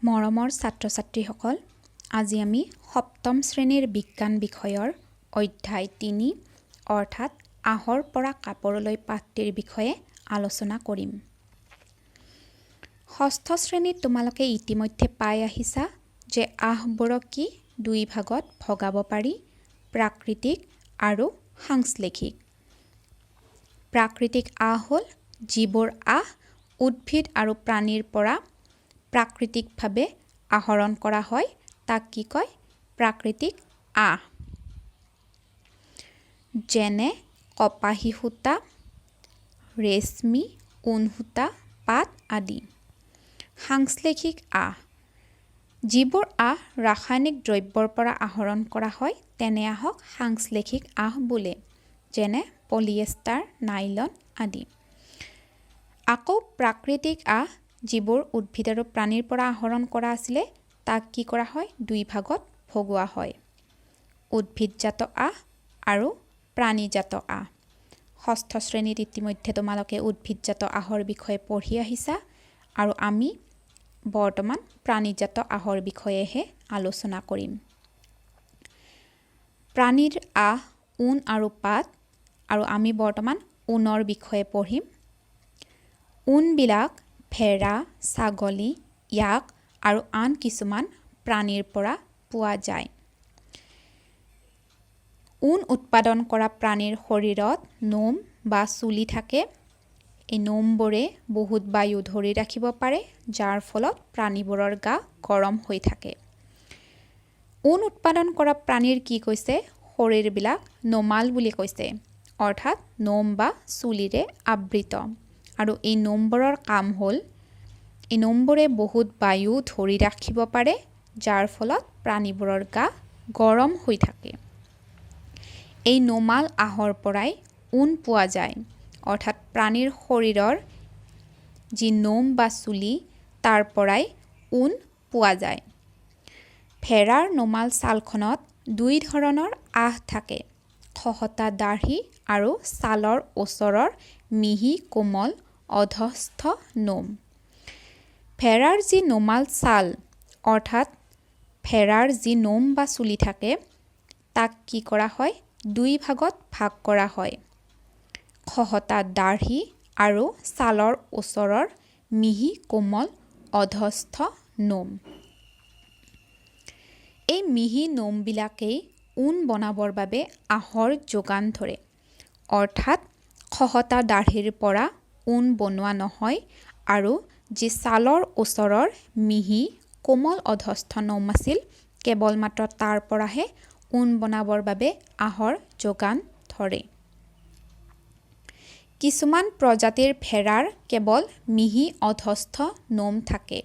মৰমৰ ছাত্ৰ-ছাত্ৰীসকল, আজি আমি সপ্তম শ্ৰেণীৰ বিজ্ঞান বিষয়ৰ অধ্যায় ৩ অৰ্থাৎ আহৰ পৰা কাপোৰলৈ পাঠটিৰ বিষয়ে আলোচনা কৰিম। ষষ্ঠ শ্ৰেণীত তোমালোকে ইতিমধ্যে পাই আহিছা যে আহবোৰক কি দুই ভাগত ভগাব পাৰি, প্ৰাকৃতিক আৰু সাংশ্লেষিক। প্ৰাকৃতিক আহ হ'ল যিবোৰ আহ উদ্ভিদ আৰু প্ৰাণীৰ পৰা প্ৰাকৃতিকভাৱে আহৰণ কৰা হয়, তাক কি কয়? প্ৰাকৃতিক আহ। যেনে কপাহী সূতা, ৰেশমী, ঊণ সূতা, পাট আদি। সাংশ্লেষিক আহ, যিবোৰ আহ ৰাসায়নিক দ্ৰব্যৰ পৰা আহৰণ কৰা হয় তেনে আহক সাংশ্লেষিক আহ বোলে, যেনে পলিয়েষ্টাৰ, নাইলন আদি। আকৌ প্ৰাকৃতিক আহ, যিবোৰ উদ্ভিদ আৰু প্ৰাণীৰ পৰা আহৰণ কৰা আছিলে, তাক কি কৰা হয়? দুই ভাগত ভগোৱা হয়। উদ্ভিদজাত আহ আৰু প্ৰাণীজাত আহ। ষষ্ঠ শ্ৰেণীত ইতিমধ্যে তোমালোকে উদ্ভিদজাত আহৰ বিষয়ে পঢ়ি আহিছা আৰু আমি বৰ্তমান প্ৰাণীজাত আহৰ বিষয়েহে আলোচনা কৰিম। প্ৰাণীৰ আহ, ঊণ আৰু পাট, আৰু আমি বৰ্তমান ঊণৰ বিষয়ে পঢ়িম। ঊণবিলাক ভেড়া, ছাগলী, য়াক আৰু আন কিছুমান প্ৰাণীৰ পৰা পোৱা যায়। ঊণ উৎপাদন কৰা প্ৰাণীৰ শৰীৰত নোম বা চুলি থাকে। এই নোমবোৰে বহুত বায়ু ধৰি ৰাখিব পাৰে, যাৰ ফলত প্ৰাণীবোৰৰ গা গৰম হৈ থাকে। ঊণ উৎপাদন কৰা প্ৰাণীৰ কি কৈছে? শৰীৰবিলাক নোমাল বুলি কৈছে, অৰ্থাৎ নোম বা চুলিৰে আবৃত। আৰু এই নোমবোৰৰ কাম হ'ল, এই নোমবোৰে বহুত বায়ু ধৰি ৰাখিব পাৰে, যাৰ ফলত প্ৰাণীবোৰৰ গা গৰম হৈ থাকে। এই নোমাল আহৰ পৰাই ঊণ পোৱা যায়, অৰ্থাৎ প্ৰাণীৰ শৰীৰৰ যি নোম বা চুলি, তাৰ পৰাই ঊণ পোৱা যায়। ভেড়াৰ নোমাল ছালখনত দুই ধৰণৰ আহ থাকে, খহটা দাঢ়ি আৰু ছালৰ ওচৰৰ মিহি কোমল অধস্থ নোম। ভেড়াৰ যি নোমাল ছাল, অৰ্থাৎ ভেড়াৰ যি নোম বা চুলি থাকে, তাক কি কৰা হয়? দুই ভাগত ভাগ কৰা হয়। খহটা দাঢ়ি আৰু ছালৰ ওচৰৰ মিহি কোমল অধস্থ নোম। এই মিহি নোমবিলাকেই ঊণ বনাবৰ বাবে আহৰ যোগান ধৰে, অৰ্থাৎ খহটা দাঢ়িৰ পৰা ঊণ বনোৱা নহয়, আৰু যি ছালৰ ওচৰৰ মিহি কোমল অধস্থ নোম আছিল, কেৱল মাত্ৰ তাৰ পৰাহে ঊণ বনাবৰ বাবে আহৰ যোগান ধৰে। কিছুমান প্ৰজাতিৰ ভেড়াৰ কেৱল মিহি অধস্থ নোম থাকে।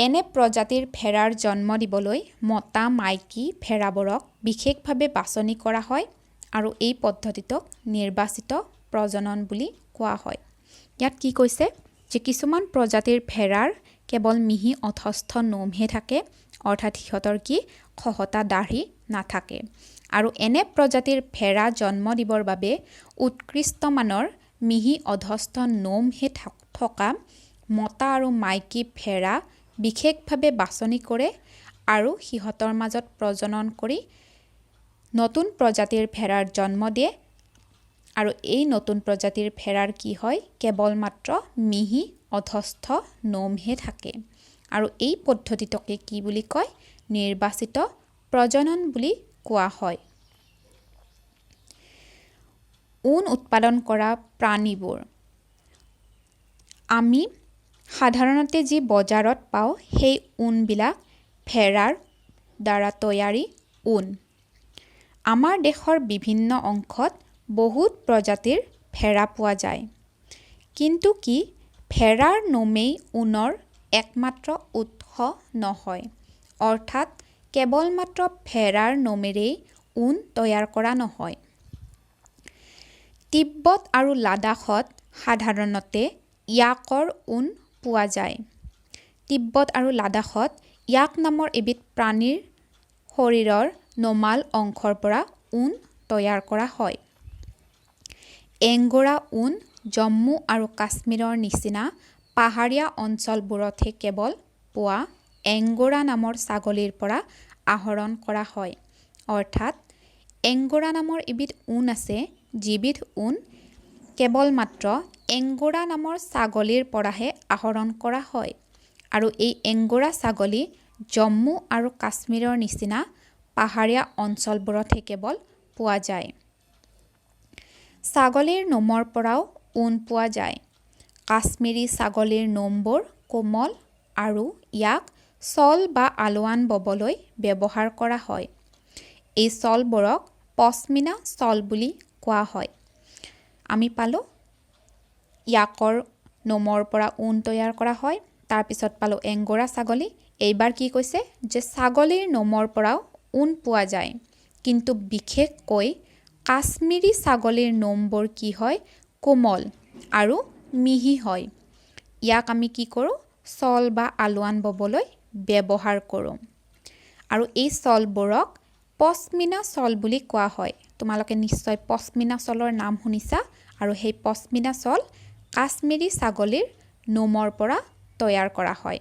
এনে প্ৰজাতিৰ ভেড়াৰ জন্ম দিবলৈ মতা মাইকী ভেড়াবোৰক বিশেষভাৱে বাছনি কৰা হয়, আৰু এই পদ্ধতিটোক নিৰ্বাচিত প্ৰজনন বুলি কোৱা হয়। ইয়াত কি কৈছে যে কিছুমান প্ৰজাতিৰ ভেড়াৰ কেৱল মিহি অধস্থ নোমহে থাকে, অৰ্থাৎ সিহঁতৰ কি খহটা দাঢ়ি নাথাকে। আৰু এনে প্ৰজাতিৰ ভেড়া জন্ম দিবৰ বাবে উৎকৃষ্ট মানৰ মিহি অধস্থ নোমহে থকা মতা আৰু মাইকী ভেড়া বিশেষভাৱে বাছনি কৰে আৰু সিহঁতৰ মাজত প্ৰজনন কৰি নতুন প্ৰজাতিৰ ভেড়াৰ জন্ম দিয়ে। আৰু এই নতুন প্ৰজাতিৰ ভেড়াৰ কি হয়? কেৱল মাত্ৰ মিহি অধস্থ নোমহে থাকে। আৰু এই পদ্ধতিটোকে কি বুলি কয়? নিৰ্বাচিত প্ৰজনন বুলি কোৱা হয়। ঊণ উৎপাদন কৰা প্ৰাণীবোৰ আমি সাধাৰণতে যি বজাৰত পাওঁ, সেই ঊণবিলাক ভেড়াৰ দ্বাৰা তৈয়াৰী ঊণ। আমাৰ দেশৰ বিভিন্ন অংশত বহুত প্ৰজাতিৰ ভেড়া পোৱা যায়। কিন্তু কি ভেড়াৰ নোমেই ঊণৰ একমাত্ৰ উৎস নহয়, অৰ্থাৎ কেৱল মাত্ৰ ভেড়াৰ নোমেৰেই ঊণ তৈয়াৰ কৰা নহয়। তিব্বত আৰু লাডাখত সাধাৰণতে য়াকৰ ঊণ পোৱা যায়। তিব্বত আৰু লাডাখত য়াক নামৰ এবিধ প্ৰাণীৰ শৰীৰৰ নোমাল অংশৰ পৰা ঊণ তৈয়াৰ কৰা হয়। এংগোৰা ঊণ জম্মু আৰু কাশ্মীৰৰ নিচিনা পাহাৰীয়া অঞ্চলবোৰতহে কেৱল পোৱা এংগোৰা নামৰ ছাগলীৰ পৰা আহৰণ কৰা হয়। অৰ্থাৎ এংগোৰা নামৰ এবিধ ঊণ আছে, যিবিধ ঊণ কেৱল মাত্ৰ এংগোৰা নামৰ ছাগলীৰ পৰাহে আহৰণ কৰা হয়। আৰু এই এংগোৰা ছাগলী জম্মু আৰু কাশ্মীৰৰ নিচিনা পাহাৰীয়া অঞ্চলবোৰতহে কেৱল পোৱা যায়। ছাগলীৰ নোমৰ পৰাও ঊণ পোৱা যায়। কাশ্মীৰী ছাগলীৰ নোমবোৰ কোমল আৰু ইয়াক চল বা আলোৱান ববলৈ ব্যৱহাৰ কৰা হয়। এই চলবোৰক পশ্মিনা চল বুলি কোৱা হয়। আমি পালোঁ ইয়াকৰ নোমৰ পৰা ঊণ তৈয়াৰ কৰা হয়। তাৰপিছত পালোঁ এংগোৰা ছাগলী। এইবাৰ কি কৈছে যে ছাগলীৰ নোমৰ পৰাও ঊণ পোৱা যায়, কিন্তু বিশেষকৈ কাশ্মীৰী ছাগলীৰ নোমবোৰ কি হয়, কোমল আৰু মিহি হয়। ইয়াক আমি কি কৰোঁ, চল বা আলোৱান ববলৈ ব্যৱহাৰ কৰোঁ। আৰু এই চলবোৰক পশ্মিনা চল বুলি কোৱা হয়। তোমালোকে নিশ্চয় পশ্মিনা চলৰ নাম শুনিছা। আৰু সেই পশ্মিনা চল কাশ্মীৰী ছাগলীৰ নোমৰ পৰা তৈয়াৰ কৰা হয়।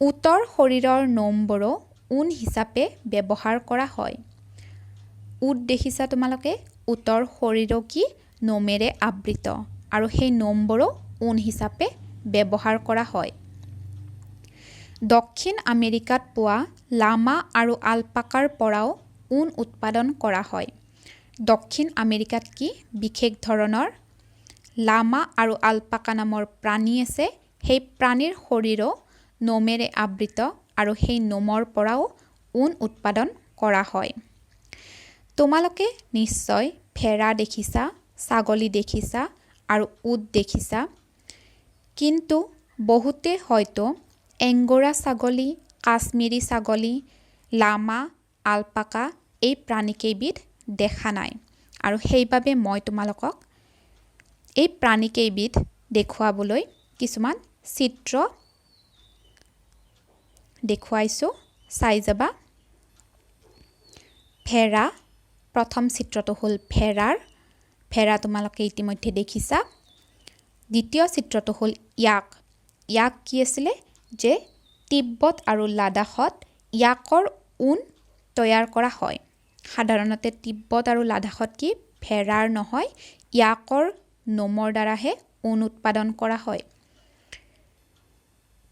উটৰ শৰীৰৰ নোমবোৰো ঊণ হিচাপে ব্যৱহাৰ কৰা হয়। উট দেখিছা তোমালোকে, উটৰ শৰীৰো কি নোমেৰে আবৃত, আৰু সেই নোমবোৰো ঊণ হিচাপে ব্যৱহাৰ কৰা হয়। দক্ষিণ আমেৰিকাত পোৱা লামা আৰু আলপাকাৰ পৰাও ঊণ উৎপাদন কৰা হয়। দক্ষিণ আমেৰিকাত কি বিশেষ ধৰণৰ লামা আৰু আলপাকা নামৰ প্ৰাণী আছে। সেই প্ৰাণীৰ শৰীৰো নোমেৰে আবৃত, আৰু সেই নোমৰ পৰাও ঊণ উৎপাদন কৰা হয়। তোমালোকে নিশ্চয় ভেড়া দেখিছা, ছাগলী দেখিছা আৰু উট দেখিছা, কিন্তু বহুতে হয়তো এংগোৰা ছাগলী, কাশ্মীৰী ছাগলী, লামা, আলপাকা এই প্ৰাণীকেইবিধ দেখা নাই। আৰু সেইবাবে মই তোমালোকক এই প্ৰাণীকেইবিধ দেখুৱাবলৈ কিছুমান চিত্ৰ দেখুৱাইছোঁ, চাই যাবা। ভেড়া, প্ৰথম চিত্ৰটো হ'ল ভেড়া তোমালোকে ইতিমধ্যে দেখিছা। দ্বিতীয় চিত্ৰটো হ'ল ইয়াক কি আছিলে যে তিব্বত আৰু লাডাখত ইয়াকৰ ঊণ তৈয়াৰ কৰা হয়। সাধাৰণতে তিব্বত আৰু লাডাখত কি ভেড়াৰ নহয়, ইয়াকৰ নোমৰ দ্বাৰাহে ঊণ উৎপাদন কৰা হয়।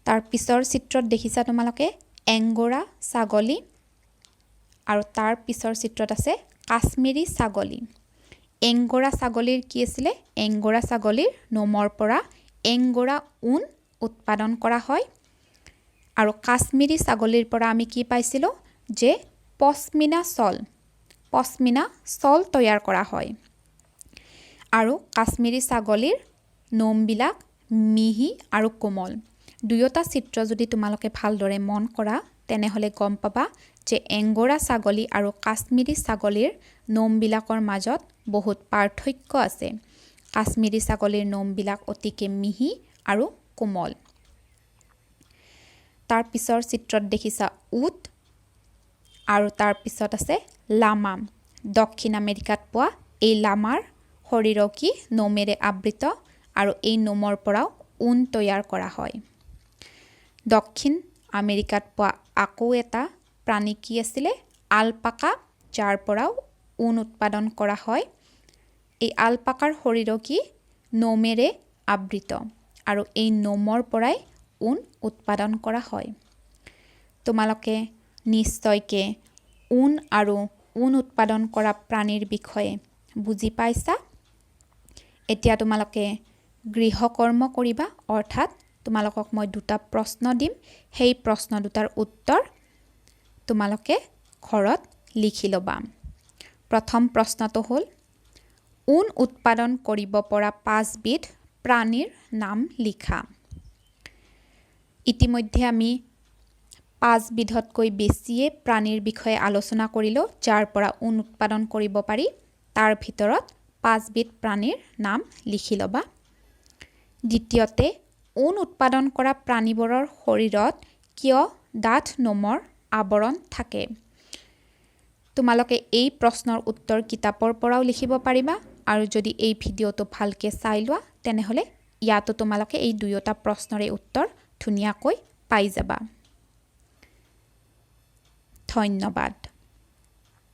তাৰ পিছৰ চিত্ৰত দেখিছা তোমালোকে এংগোৰা ছাগলী, আৰু তাৰ পিছৰ চিত্ৰত আছে কাশ্মীৰী ছাগলী। এংগোৰা ছাগলীৰ কি আছিলে, এংগোৰা ছাগলীৰ নোমৰ পৰা এংগোৰা ঊণ উৎপাদন কৰা হয়। আৰু কাশ্মীৰী ছাগলীৰ পৰা আমি কি পাইছিলোঁ যে পশ্মিনা চল তৈয়াৰ কৰা হয়। আৰু কাশ্মীৰী ছাগলীৰ নোমবিলাক মিহি আৰু কোমল। দুয়োটা চিত্ৰ যদি তোমালোকে ভালদৰে মন কৰা তেনেহ'লে গম পাবা যে এংগোৰা ছাগলী আৰু কাশ্মীৰী ছাগলীৰ নোমবিলাকৰ মাজত বহুত পাৰ্থক্য আছে। কাশ্মীৰী ছাগলীৰ নোমবিলাক অতিকে মিহি আৰু কোমল। তাৰ পিছৰ চিত্ৰত দেখিছা উট, আৰু তাৰ পিছত আছে লামা। দক্ষিণ আমেৰিকাত পোৱা এই লামাৰ শৰীৰো কি নোমেৰে আবৃত, আৰু এই নোমৰ পৰাও ঊণ তৈয়াৰ কৰা হয়। দক্ষিণ আমেৰিকাত পোৱা আকৌ এটা প্ৰাণী কি আছিলে, আলপাকা, যাৰ পৰাও ঊণ উৎপাদন কৰা হয়। এই আলপাকাৰ শৰীৰো কি নোমেৰে আবৃত, আৰু এই নোমৰ পৰাই ঊণ উৎপাদন কৰা হয়। তোমালোকে নিশ্চয়কৈ ঊণ আৰু ঊণ উৎপাদন কৰা প্ৰাণীৰ বিষয়ে বুজি পাইছা। এতিয়া তোমালোকে গৃহকৰ্ম কৰিবা, অৰ্থাৎ তোমালোকক মই দুটা প্ৰশ্ন দিম। সেই প্ৰশ্ন দুটাৰ উত্তৰ তোমালোকে ঘৰত লিখি ল'বা। প্ৰথম প্ৰশ্নটো হ'ল ঊণ উৎপাদন কৰিব পৰা 5 বিধ প্ৰাণীৰ নাম লিখা। ইতিমধ্যে আমি 5 বিধতকৈ বেছিয়ে প্ৰাণীৰ বিষয়ে আলোচনা কৰিলোঁ, যাৰ পৰা ঊণ উৎপাদন কৰিব পাৰি। তাৰ ভিতৰত 5 বিধ প্ৰাণীৰ নাম লিখি ল'বা। দ্বিতীয়তে, ঊণ উৎপাদন কৰা প্ৰাণীবোৰৰ শৰীৰত কিয় ডাঠ নোমৰ আৱৰণ থাকে? তোমালোকে এই প্ৰশ্নৰ উত্তৰ কিতাপৰ পৰাও লিখিব পাৰিবা, আৰু যদি এই ভিডিঅ'টো ভালকৈ চাই লোৱা তেনেহ'লে ইয়াতো তোমালোকে এই দুয়োটা প্ৰশ্নৰে উত্তৰ ধুনীয়াকৈ পাই যাবা। ধন্যবাদ।